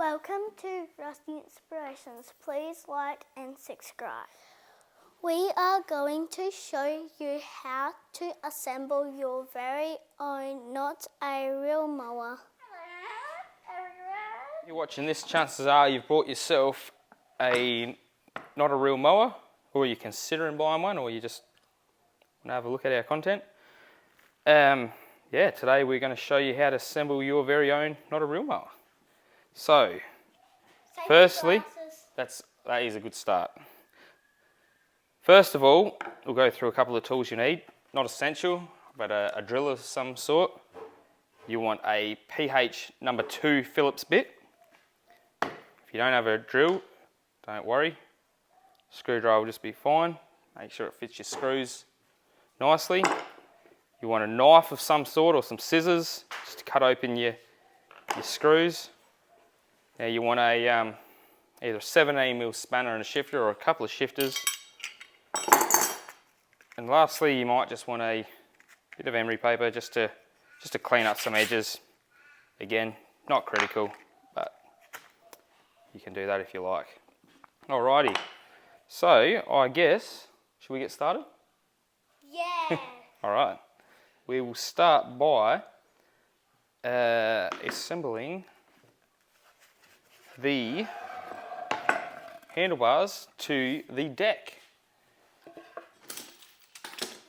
Welcome to Rusty Inspirations. Please like and subscribe. We are going to show you how to assemble your very own not a real mower. You're watching this, chances are you've bought yourself a not a real mower, or you're considering buying one, or you just want to have a look at our content. Today we're going to show you how to assemble your very own not a real mower. So, firstly, that is a good start. First of all, we'll go through a couple of tools you need. Not essential, but a drill of some sort. You want a PH number 2 Phillips bit. If you don't have a drill, don't worry. Screwdriver will just be fine. Make sure it fits your screws nicely. You want a knife of some sort or some scissors just to cut open your screws. Now you want a either a 17mm spanner and a shifter, or a couple of shifters. And lastly, you might just want a bit of emery paper just to clean up some edges. Again, not critical, but you can do that if you like. Alrighty, so I guess, should we get started? Yeah. Alright, we will start by assembling the handlebars to the deck.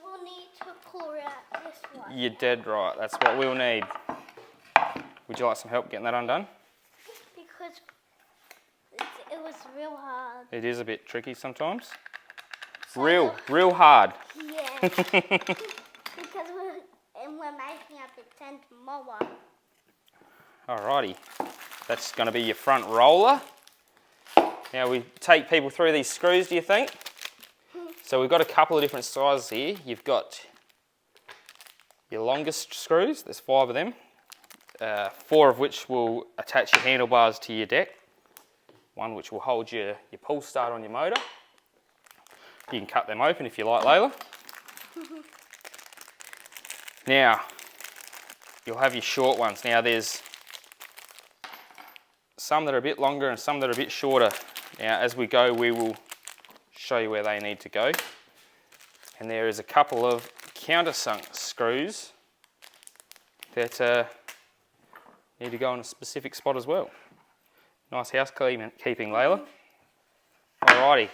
We'll need to pull out this one. You're dead right, that's what we'll need. Would you like some help getting that undone? Because it was real hard. It is a bit tricky sometimes. So real hard. Yeah. Because we're making a pretend mower. Alrighty, that's going to be your front roller. Now we take people through these screws, do you think? So we've got a couple of different sizes here. You've got your longest screws, there's 5 of them. 4 of which will attach your handlebars to your deck. 1 which will hold your pull start on your motor. You can cut them open if you like, Layla. Now, you'll have your short ones. Now there's some that are a bit longer and some that are a bit shorter. Now as we go, we will show you where they need to go. And there is a couple of countersunk screws that need to go in a specific spot as well. Nice housekeeping, Layla. Alrighty.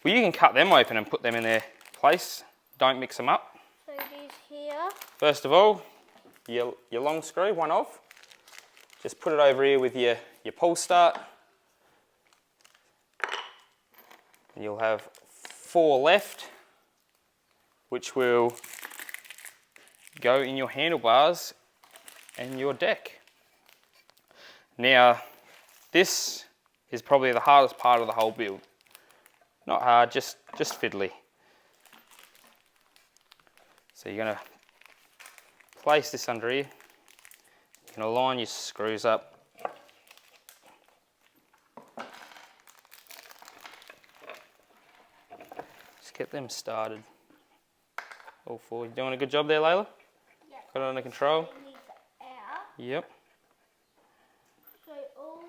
Well, you can cut them open and put them in their place. Don't mix them up. So these here. First of all, your long screw, one off. Just put it over here with your pull start. And you'll have 4 left, which will go in your handlebars and your deck. Now, this is probably the hardest part of the whole build. Not hard, just fiddly. So you're going to place this under here. You can align your screws up. Just get them started. All 4. You doing a good job there, Layla? Yeah. Got it under control? So it needs out. Yep. So all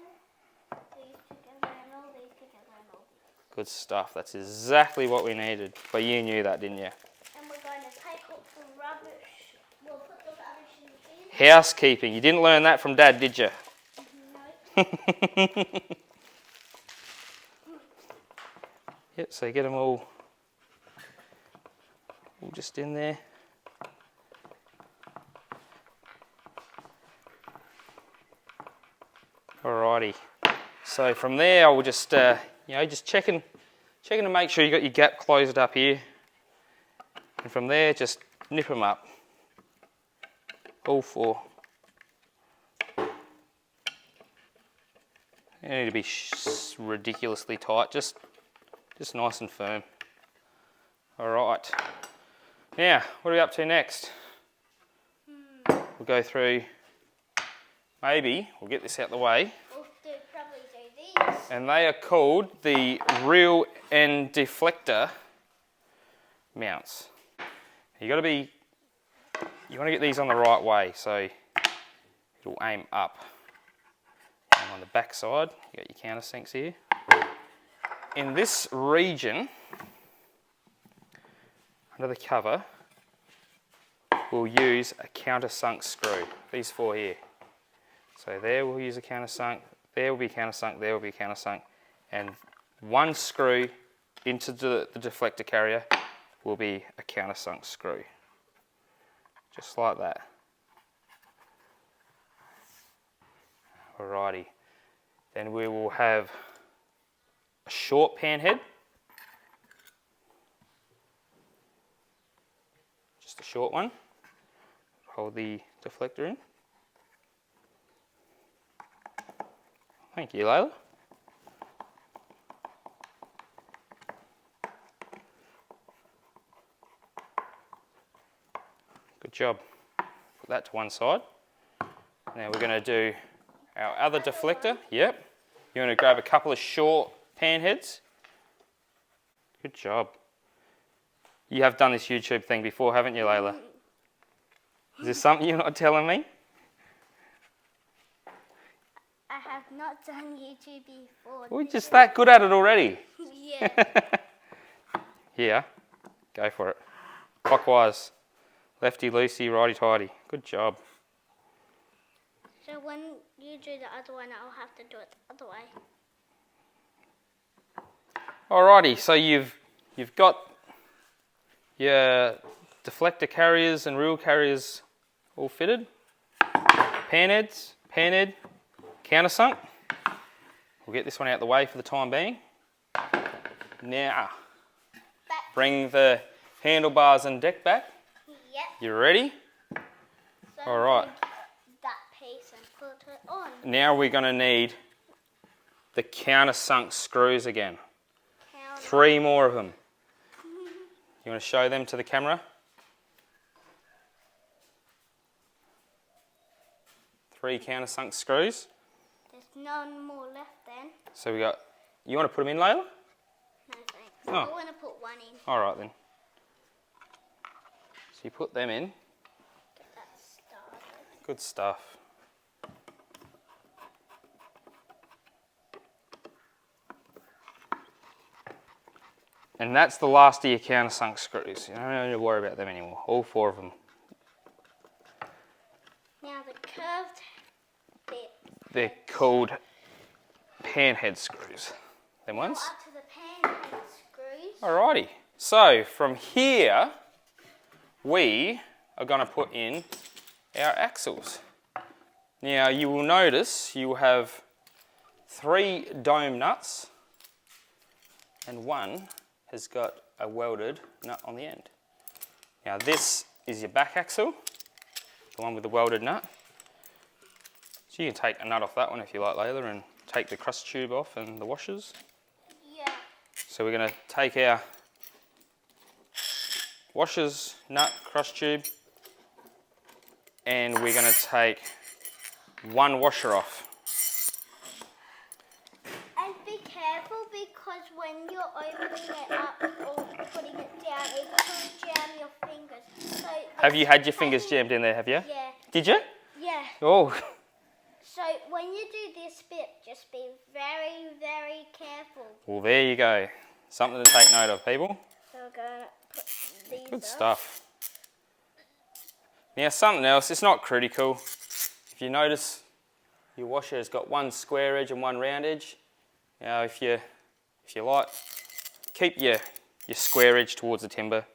these together and all these together and all these. Good stuff. That's exactly what we needed. But you knew that, didn't you? And we're going to take up the rubbish. We'll put the rubbish in the bin. Housekeeping. You didn't learn that from Dad, did you? No. Yep, so get them all just in there. Alrighty. So from there, I will just, just checking to make sure you got your gap closed up here. And from there, just nip them up. All 4. They need to be ridiculously tight, just nice and firm. Alright. Now, what are we up to next? We'll go through, maybe, we'll get this out the way. We'll probably do these. And they are called the reel and deflector mounts. You want to get these on the right way, so it'll aim up. on the back side, you got your countersinks here. In this region, under the cover, we'll use a countersunk screw. These 4 here. So there we'll use a countersunk, there will be a countersunk, there will be a countersunk, and one screw into the deflector carrier will be a countersunk screw. Just like that. Alrighty. Then we will have a short pan head. Just a short one. Hold the deflector in. Thank you, Layla. Good job. Put that to one side. Now we're going to do our other deflector. Yep. You want to grab a couple of short pan heads. Good job. You have done this YouTube thing before, haven't you, Layla? Is there something you're not telling me? I have not done YouTube before. We're just that good at it already. Yeah. Yeah. Go for it. Clockwise. Lefty loosey, righty tighty. Good job. So when you do the other one, I'll have to do it the other way. Alrighty, so you've got your deflector carriers and reel carriers all fitted. Pan heads, pan head, countersunk. We'll get this one out of the way for the time being. Now, bring the handlebars and deck back. Yep. You ready? So Alright. that piece and put it on. Now we're going to need the countersunk screws again. 3 more of them. You want to show them to the camera? 3 countersunk screws. There's none more left then. So we got, you want to put them in, Layla? No thanks. Oh. I want to put one in. Alright then. So you put them in. Get that started. Good stuff. And that's the last of your countersunk screws. You don't need to worry about them anymore. All 4 of them. Now the curved bit. They're called pan head screws. Them ones? Up to the pan head screws. Alrighty. So from here, we are going to put in our axles. Now you will notice you will have 3 dome nuts and 1 has got a welded nut on the end. Now this is your back axle, the one with the welded nut. So you can take a nut off that one if you like, Layla, and take the cross tube off and the washers. Yeah. So we're going to take our washers, nut, cross tube, and we're going to take 1 washer off. And be careful because when you're opening it up or putting it down, it could jam your fingers. So Have you had your fingers jammed in there, have you? Yeah. Did you? Yeah. Oh. So when you do this bit, just be very, very careful. Well, there you go. Something to take note of, people. So we're going to put these Good up. stuff. Now something else, it's not critical. If you notice, your washer has got 1 square edge and 1 round edge. Now if you like, keep your square edge towards the timber.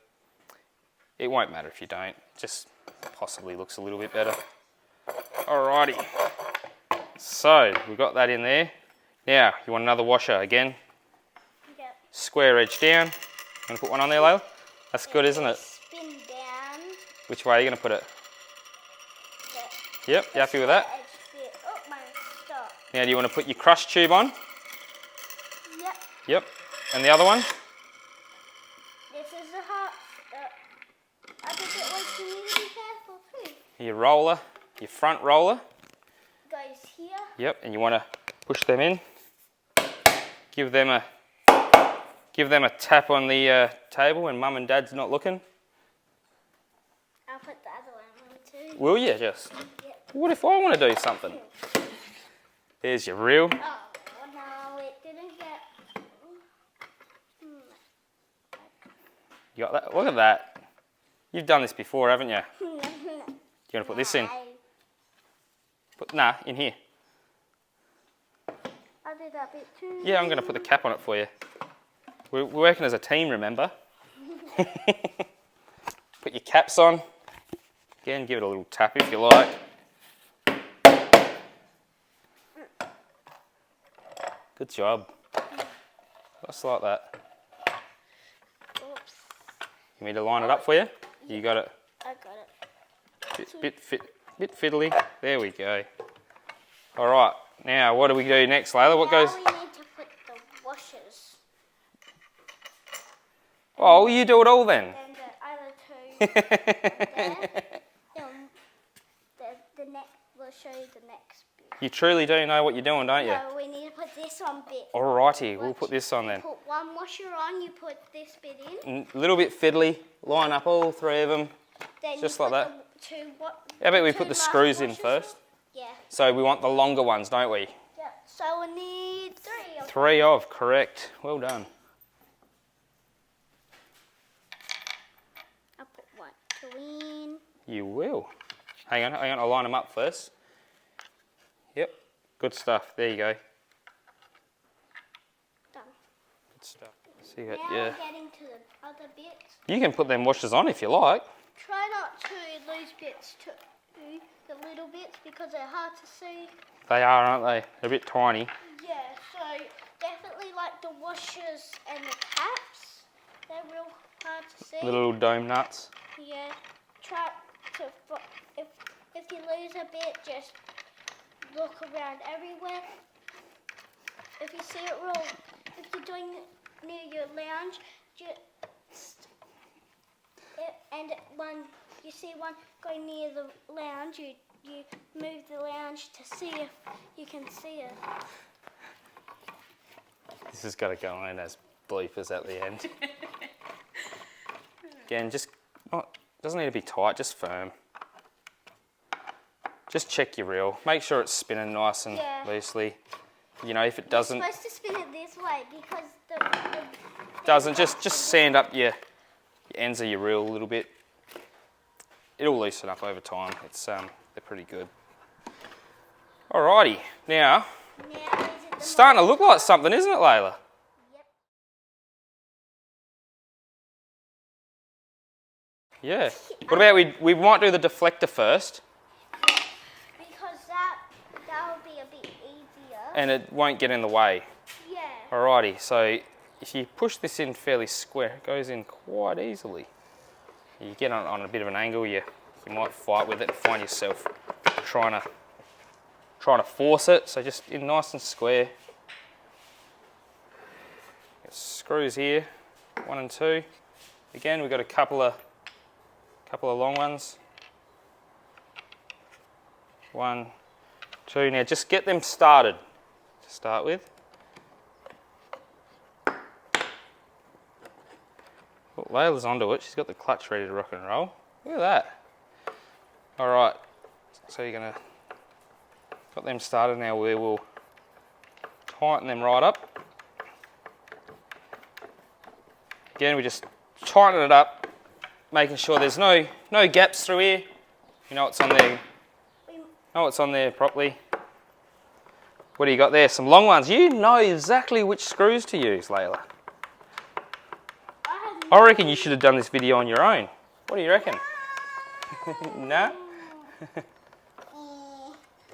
It won't matter if you don't, it just possibly looks a little bit better. Alrighty, so we've got that in there. Now you want another washer again. Yep. Square edge down. You want to put one on there, Layla? That's good, isn't it? Spin down. Which way are you going to put it? Yep, you happy with that? Oh, my stop. Now do you want to put your cross tube on? Yep. Yep. And the other one? This is the hot. I think it was you need to be careful too. Your roller, your front roller. Goes here. Yep, and you want to push them in. Give them a tap on the table when Mum and Dad's not looking. I'll put the other one on too. Will you just? Yep. What if I want to do something? There's your reel. Oh, no, it didn't get... You got that? Look at that. You've done this before, haven't you? Do you want to put this in? Nah, in here. I'll do that bit too. Yeah, I'm going to put the cap on it for you. We're working as a team, remember? Put your caps on. Again, give it a little tap if you like. Good job. Just like that. Oops. You need to line it up for you? You got it. I got it. Bit fiddly. There we go. All right. Now, what do we do next, Layla? What goes? Now we need to put the washers. Oh, you do it all then. And the other two. The next. We'll show you the next bit. You truly do know what you're doing, don't you? No, we need to put this on bit. Alrighty, we'll put this on then. Put one washer on, you put this bit in. A little bit fiddly. Line up all three of them. Then just you like put that. The How about we two put the last screws in washers first? Yeah. So we want the longer ones, don't we? Yeah. So we need three of them. 3 of, correct. Well done. I'll put one, two in. You will. Hang on, I'll line them up first. Yep, good stuff. There you go. Done. Good stuff. So you got, Now yeah. we're getting to the other bits. You can put them washers on if you like. Try not to lose bits to the little bits because they're hard to see. They are, aren't they? They're a bit tiny. Yeah, so definitely like the washers and the caps. They're real hard to see. Little dome nuts. Yeah. Try to if you lose a bit, just look around everywhere. If you see it wrong, if you're doing it near your lounge, and when you see one going near the lounge, you move the lounge to see if you can see it. This has got to go in as bleepers at the end. Again, just doesn't need to be tight, just firm. Just check your reel. Make sure it's spinning nice and loosely. You know, if it doesn't... You're supposed to spin it this way because the doesn't, just sand up your ends of your reel a little bit. It'll loosen up over time. It's they're pretty good. Alrighty, now it's starting to look like something, isn't it, Layla? Yep. Yeah. What about we might do the deflector first, because that'll be a bit easier. and it won't get in the way. Yeah. Alrighty, so if you push this in fairly square, it goes in quite easily. You get on a bit of an angle, you might fight with it and find yourself trying to force it. So just in nice and square. Got screws here, 1 and 2. Again, we've got a couple of long ones. 1, 2. Now just get them started to start with. Well, Layla's onto it. She's got the clutch ready to rock and roll. Look at that. All right. So you're gonna got them started. Now we will tighten them right up. Again, we just tighten it up, making sure there's no gaps through here. You know it's on there. Know it's on there properly. What do you got there? Some long ones. You know exactly which screws to use, Layla. I reckon you should have done this video on your own. What do you reckon? Nah?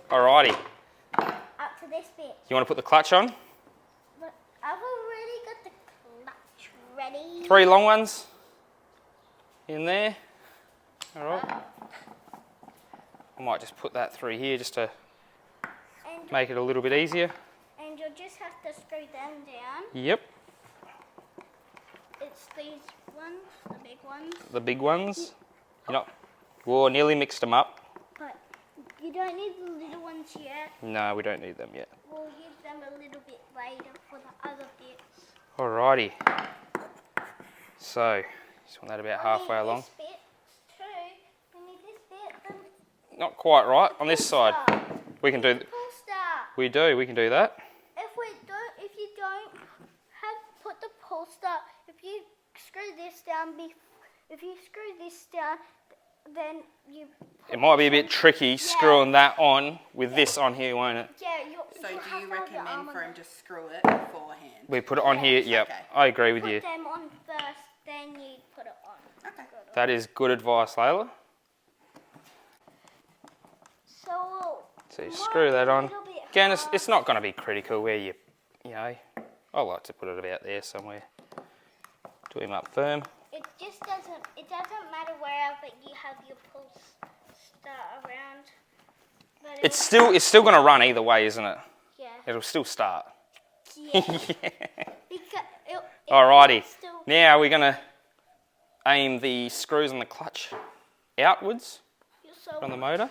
Alrighty. Up to this bit. You want to put the clutch on? But I've already got the clutch ready. 3 long ones in there. Alright. I might just put that through here just to make it a little bit easier. And you'll just have to screw them down. Yep. It's these ones, the big ones. The big ones. You're not... Whoa, nearly mixed them up. But you don't need the little ones yet. No, we don't need them yet. We'll use them a little bit later for the other bits. Alrighty. So, just want that about halfway along. This bit too. We need this bit. Not quite right on this side. We can do. Pull start. We do. We can do that. If you don't have put the poster, if you screw this down, then you. It might be a bit tricky screwing that on with this on here, won't it? Yeah. So do you recommend for him to screw it beforehand? We put it on here. Yep. Okay. I agree with you. Put them on first, then you put it on. Okay. That is good advice, Layla. So you screw that on. Again, it's not going to be critical where you know, I like to put it about there somewhere. Do him up firm. It doesn't matter wherever you have your poster around. But It's still going to run either way, isn't it? Yeah. It'll still start. Yeah. Alrighty. Now we're going to aim the screws on the clutch outwards on the motor.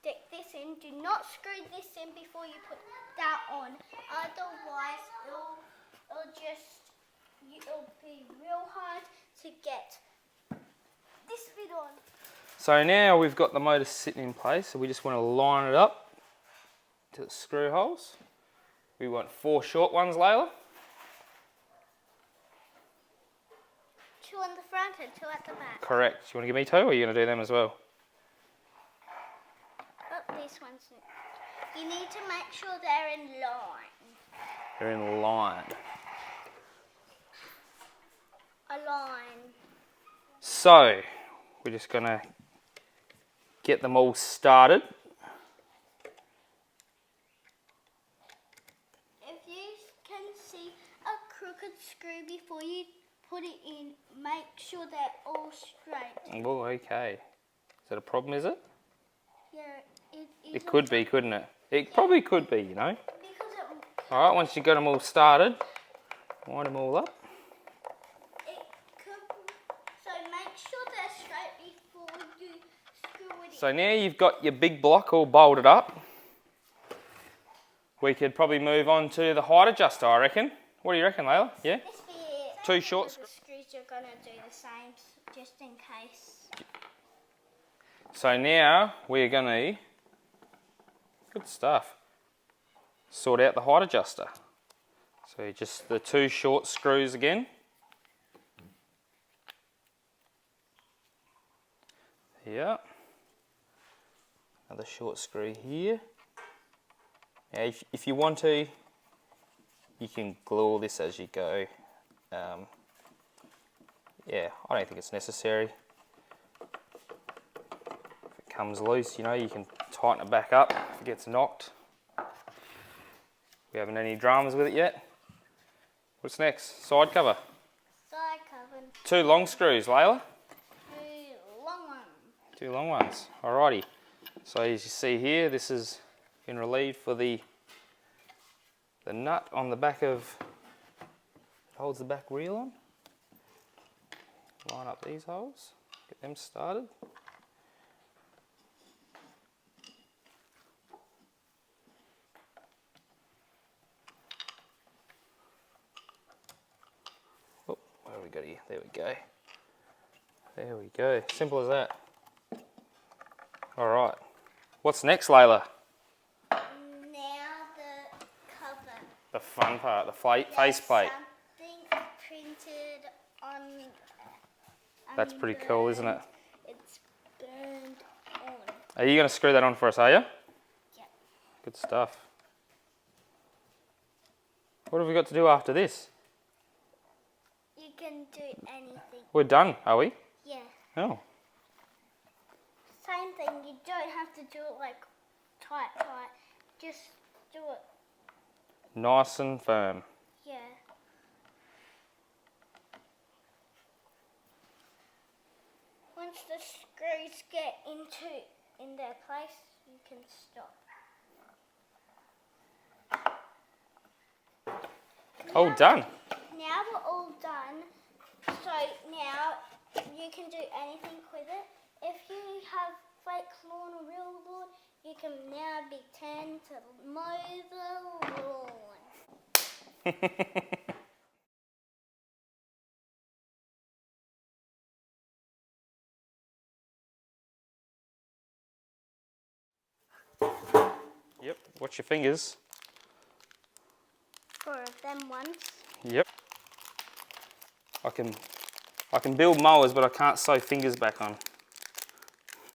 Stick this in. Do not screw this in before you put that on. Otherwise, it'll be real hard to get this bit on. So now we've got the motor sitting in place, so we just want to line it up to the screw holes. We want 4 short ones, Layla. 2 on the front and 2 at the back. Correct. You want to give me 2, or are you going to do them as well? Oh, this one's. You need to make sure they're in line. They're in line. A line. So we're just going to get them all started. If you can see a crooked screw before you put it in, make sure they're all straight. Well, okay. Is that a problem, is it? Yeah, It could be, couldn't it? It probably could be, you know. Because Alright, once you've got them all started, wind them all up. so make sure they're straight before you screw it in. So now you've got your big block all bolted up. We could probably move on to the height adjuster, I reckon. What do you reckon, Layla? Yeah? This bit, 2 short the screws you're going to do the same, just in case. So now we're going to, good stuff, sort out the height adjuster. So just the 2 short screws again. Yeah. Another short screw here. Now if you want to, you can glue all this as you go. Yeah, I don't think it's necessary. If it comes loose, you know, you can tighten it back up if it gets knocked. We haven't had any dramas with it yet. What's next? Side cover. Side cover. 2 long screws, Layla. 2 long ones. 2 long ones. Alrighty. So as you see here, this has been relieved for the nut on the back of, it holds the back wheel on. Line up these holes, get them started. Oh, where have we got here? There we go. There we go. Simple as that. Alright. What's next, Layla? Now the cover. The fun part, the face plate. Something printed on. That's pretty cool, isn't it? It's burned on. Are you going to screw that on for us, are you? Yeah. Good stuff. What have we got to do after this? You can do anything. We're done, are we? Yeah. Oh. Same thing. You don't have to do it like tight. Just do it. Nice and firm. Yeah. Once the screws get in their place, you can stop. All done. Now we're all done. So now you can do anything with it. If you have fake lawn or real lawn, you can now pretend to mow the lawn. Yep, watch your fingers. 4 of them once. Yep. I can build mowers, but I can't sew fingers back on.